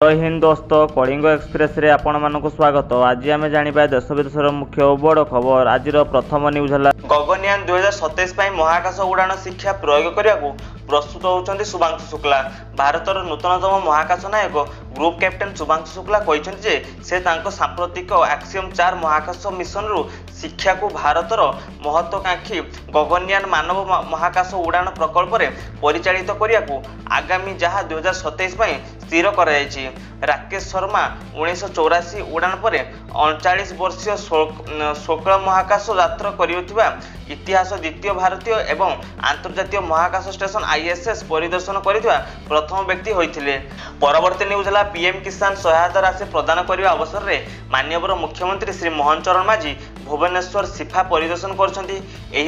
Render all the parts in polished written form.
जय हिंद दोस्त कलिंग एक्सप्रेस रे आपण मानक स्वागत। आज आम जाना देश विदेश मुख्य और बड़ खबर। आज प्रथम न्यूज है गगनयान 2027 महाकाश उड़ान शिक्षा प्रयोग करने को प्रस्तुत होती शुभांशु शुक्ला। भारतर नूतनतम महाकाश नायक ग्रुप कैप्टेन शुभांशु शुक्ला कहते से सांप्रतिक एक्सियम 4 महाकाश मिशन रु शिक्षा को भारतर महत्वाकांक्षी गगनयान मानव महाकाश उड़ान प्रकल्प में परिचालित करने को आगामी जहाँ 2027 स्थिर कर राकेश शर्मा 1984 उड़ान पर 39 वर्षीय शुक्ल महाकाश यात्रा करुवा इतिहास द्वितीय भारतीय एवं अंतर्जातीय महाकाश स्टेशन ISS परिदर्शन करुवा प्रथम व्यक्ति होते। परवर्ती न्यूज है पीएम किसान सहायता राशि प्रदान करने अवसर में माननीय मुख्यमंत्री श्री मोहन चरण माझी भुवनेश्वर सिफा परिदर्शन कर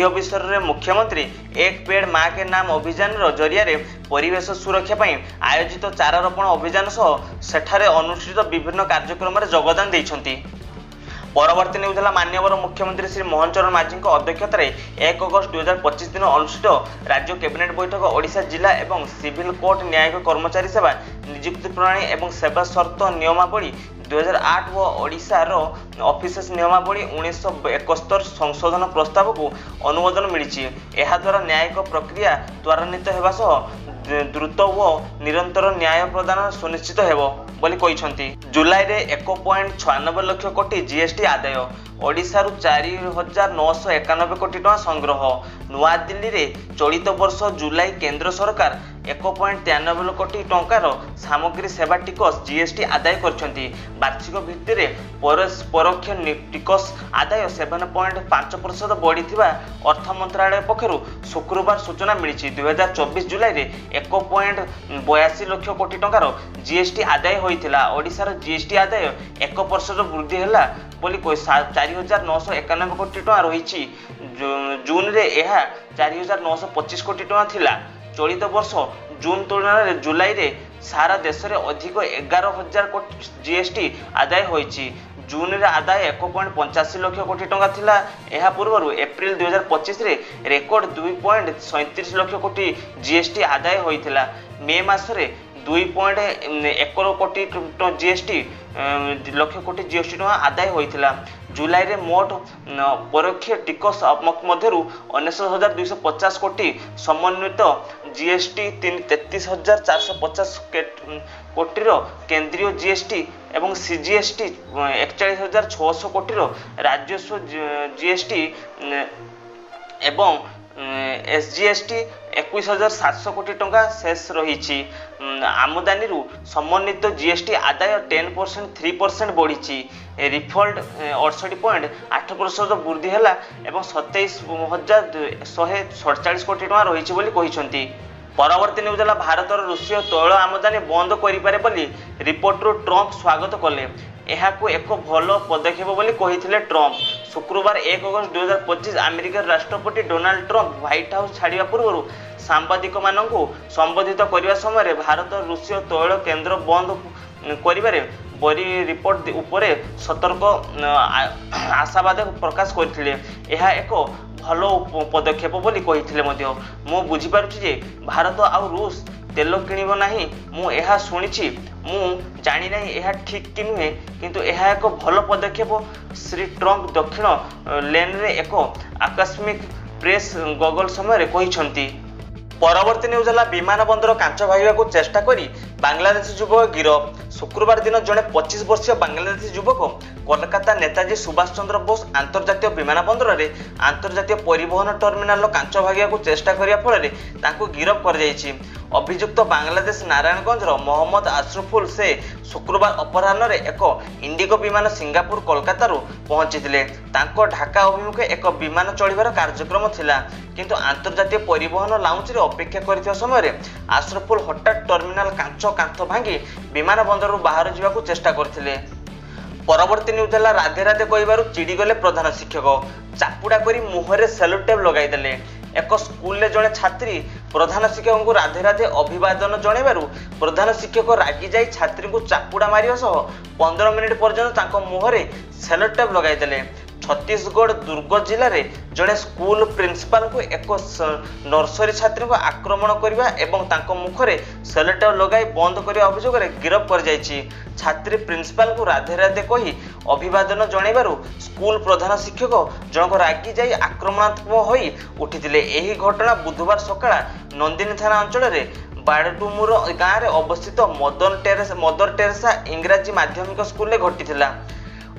अवसर में मुख्यमंत्री एक पेड़ माँ के नाम अभियान जरिया परिवेश सुरक्षा आयोजित चारा रोपण अभियान सेठारे अनुष्ठित विभिन्न कार्यक्रम में योगदान देइछन्ति। परवर्ती न्यूज है माननीय मुख्यमंत्री श्री मोहन चरण माझी अध्यक्षत 1 अगस्त 2025 दिन अनुष्ठित राज्य कैबिनेट बैठक ओडिशा जिला एवं सिविल कोर्ट न्यायिक कर्मचारी सेवा नियुक्ति प्रणाली एवं सेवा शर्त नियमावली 2008 व ओडिशार ऑफिसर्स नियमावली 1971 संशोधन प्रस्ताव को अनुमोदन मिली। यह द्वारा न्यायिक प्रक्रिया त्वरान्वित होगा सह द्रुत व निरंतर न्याय प्रदान सुनिश्चित हेबो बोली कहिसंती। जुलाई रे 1.96 लाख कोटी जीएसटी आदाय ओडिशा रु 4991 कोटी टका संग्रह। नुआ दिल्ली रे चलित वर्ष जुलाई केंद्र सरकार 1.93 कोटी टंकार सामग्री सेवा टिकस जीएसटी आदाय करछंती। वार्षिक भित्ति रे परोक्ष टिकस आदाय 7.5% बढ़िथिबा अर्थ मंत्रालय पक्षरु शुक्रवार सूचना मिली। 2024 जुलाई रे 1.82 लाख कोटी टंकार जीएसटी आदाय होइथिला। ओडिशार जीएसटी आदाय 1% वृद्धि हैला बोली 4991 कोटी टका रही। जून रे यह 4925 कोटी टका थिला। चलित वर्ष जून तुलना रे जुलाई रे सारा देश रे अधिक 11,000 कोटी जीएसटी आदाय होइछि। जून रे आदाय 1.85 लाख कोटी टका थिला। एहा पूर्व एप्रिल 2025 रे रेकर्ड 2.37 लाख कोटी जीएसटी आदाय होइथिला। मे मास रे 2.1 कोटी जीएसटी लक्ष कोटी जीएसटी टका आदाय होइथिला। जुलाई रे मोट परोक्ष टिकस मध्यरु 19,250 कोटी समन्वित जीएसटी 33,450 कोटी केंद्रीय जीएसटी एवं सीजीएसटी 41,600 कोटी राजस्व जीएसटी एवं एसजीएसटी 21,700 कोटी टंका शेष रही। आमदानी समन्वित जीएसटी आदाय 10% बढ़ी। रिफंड 68.8% वृद्धि है एवं 27,147 कोटी टंका रही बोली कहिसंती। परवर्ती न्यूज है भारत रूसीय तैल आमदानी बंद करिपारे बोली रिपोर्ट रू ट्रंप स्वागत कले। यहाकू एक भल पदक्षेप बोली कहिथिले ट्रंप। शुक्रवार 1 अगस्त 2025 अमेरिकार राष्ट्रपति डोनाल्ड ट्रंप व्हाइट हाउस छाड़िया पूर्व सांबादिक मानकू संबोधित करने समय भारत रूसीय तैल केंद्र बंद करिबारे बड़ी रिपोर्ट उपरे सतर्क आशावाद प्रकाश करथिले। यह एक भल पदक्षेप बोली कहिथिले मध्य। मु बुझी पारुछि जे भारत आ रूस तेल किणिब नाही। मु एहा सुनिछि, मु जानि नाही एहा ठीक कि नुहे, किंतु एहा एक भल पदक्षेप श्री ट्रंप दक्षिण लेन रे एक आकस्मिक प्रेस गगल समय कहिसंती। परवर्ती न्यूज है विमान बंदर कांच भांगा को चेष्टा करी बांग्लादेशी युवक गिरफ। शुक्रवार दिन जड़े 25 वर्षीय बांग्लादेशी युवक कोलकाता नेताजी सुभाष चंद्र बोस अंतर्जातीय विमान बंदर में अंतर्जातीय परिवहन टर्मिनाल कांच भांगा को चेष्टा करने फल गिरफ कर अभियुक्त बांग्लादेश नारायणगंज मोहम्मद अशरफुल से शुक्रवार अपराह्न एक इंडिगो विमान सिंगापुर कोलकाता पहुंची ढाका अभिमुखे एक विमान चढ़ार कार्यक्रम थिला, किंतु अंतर्जातीय परिवहन लाउंज रे अपेक्षा करथिबा समय अशरफुल हठात टर्मिनाल कांथ भांगी विमान बंदर बाहर जावाक चेष्टा करथिले। परवर्ती न्यूज है राधे राधे कहबारु चिड़ी गले प्रधान शिक्षक चापुड़ा करी मुहरे सेलोटेप लगाई देले। एक स्कूल जड़े छात्री प्रधान शिक्षक को राधे राधे अभिवादन जनइबारु प्रधान शिक्षक रागी जाई छात्री को चापुड़ा मारिया सह 15 मिनिट पर्यंत मुहरे सेलोटेप लगाई देले। छत्तीसगढ़ दुर्ग जिले में जड़े स्कूल प्रिंसिपाल को एक नर्सरी छात्री को आक्रमण करने एवं तांको मुखरे सेलोटेप लगाई बंद करने अभियोग गिरफ कर जाइछि। छात्री प्रिंसिपाल को राधे राधे कही अभिवादन जणाइबारु स्कूल प्रधान शिक्षक जनक रागी जाई आक्रमणात्मक होई उठिथिले। एही घटना बुधवार सकाळ नंदिनी थाना अंचल में बाड़डुमुर गाँव में अवस्थित मदर टेरेसा इंग्राजी माध्यमिक स्कूल घटिथिला।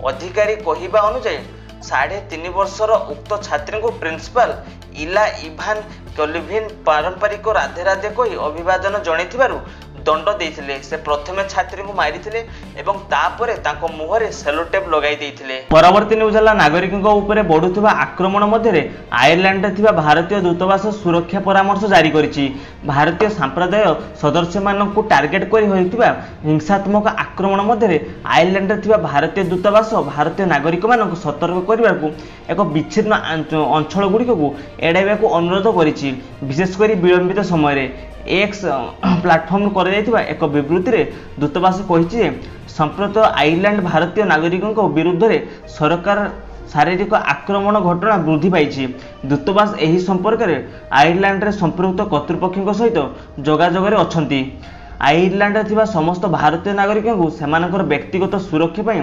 अधिकारी कहवा अनुसार 3.5 वर्षर उक्त छात्री को प्रिंसिपाल इला इभान कलिभिन पारंपरिक राधे राधे कही अभिवादन जणाइथिबारु दंड देइथिले। से प्रथमे छात्री को मारिथिले एवं तापरे तांको मुहरे सेलोटेप लगाई देइथिले। परवर्ती न्यूज हला नागरिकଙ୍କ उपरे बढुथिबा आक्रमण मध्ये आयरलैंड रे थिबा भारतीय दूतावास सुरक्षा परामर्श जारी करिछि। भारतीय संप्रदाय सदस्य मानकु टार्गेट करि होइथिबा हिंसात्मक आक्रमण मध्ये आयरलैंड रे थिबा भारतीय दूतावास भारतीय नागरिक मानकु सतर्क करिबाकू एक विच्छिन्न अंचल गुड़िकू एड़ाइबाकू अनुरोध करिछि। विशेष करी विलंबित समय रे एक्स प्लाटफर्म कर एक विवृत्ति में दूतावास कही संप्रत आयरलैंड भारतीय नागरिकों विरुद्ध में सरकार शारीरिक आक्रमण घटना वृद्धि पाई। दूतावास यह संपर्क में आयरलैंड रे संपृक्त कर्तृपक्षों सहित जोगाजोग अच्छी। आयरलैंड रे थिबा समस्त भारतीय नागरिकों सेमानकर व्यक्तिगत सुरक्षा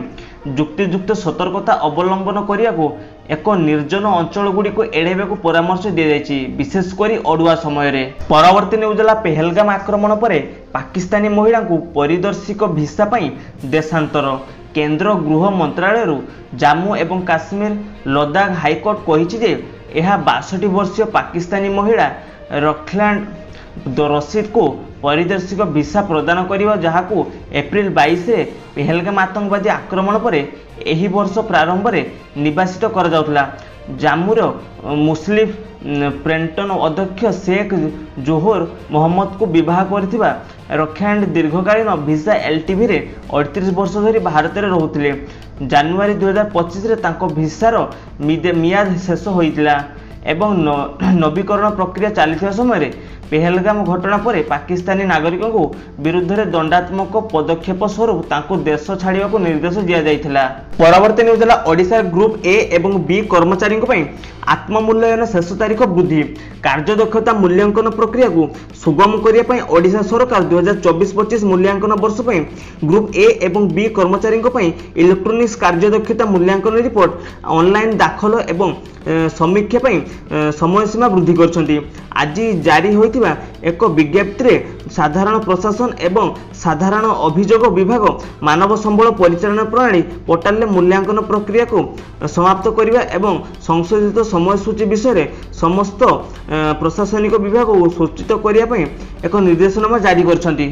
युक्तियुक्त सतर्कता अवलंबन करिया को एक निर्जन अंचल गुड़ी को एड़ाइबाकू परामर्श दी जाइछि, विशेषकर अड़ुआ समय रे। परवर्ती न्यूज हला पहलगाम आक्रमण पर पाकिस्तानी महिला को परिदर्शिक भिसा पई देशांतर। केंद्र गृह मंत्रालय जम्मू एवं काश्मीर लद्दाख हाईकोर्ट कहिछि जे यह 62 वर्षीय पाकिस्तानी महिला रखलैंड रशीद को परिदर्शिक भिसा प्रदान करिबा जहाकू एप्रिल 22 रे पहलगाम आतंकवादी आक्रमण पर एही वर्ष प्रारंभ में निवासित कर जाउतला। जम्मूर मुस्लिम प्रेंटन अध्यक्ष शेख जोहर मोहम्मद को विवाह करथिबा रखलैंड दीर्घकालीन भिसा एलटीवी रे 38 वर्ष धरी भारत में रहुथिले। जनवरी 2025 रे तांको भिसार मियाद शेष होइतिला एवं नवीकरण प्रक्रिया चलता समय पहलगाम घटना पर पाकिस्तानी नागरिकों को विरुद्ध में दंडात्मक पदक्षेप स्वरूप तांको देश छाड़िया को निर्देश दि जाइथिला। परवर्ती न्यूज हला ओडिशा ग्रुप ए एवं बी कर्मचारी आत्ममूल्यन शेष तारीख वृद्धि। कार्यदक्षता मूल्यांकन प्रक्रिया को सुगम करने ओडिशा सरकार 2024-25 मूल्यांकन वर्ष ग्रुप ए एवं बी कर्मचारी इलेक्ट्रोनिक्स कार्यदक्षता मूल्यांकन रिपोर्ट ऑनलाइन दाखल एवं समीक्षा समय सीमा वृद्धि करछंती। आज जारी होइतिबा एक विज्ञप्ति साधारण प्रशासन एवं साधारण अभियोग विभाग मानव संबल परिचालन प्रणाली पोर्टाल मूल्यांकन प्रक्रिया को समाप्त करने एवं संशोधित समयसूची विषय समस्त प्रशासनिक विभाग को सूचित करने एक निर्देशनामा जारी करछंती।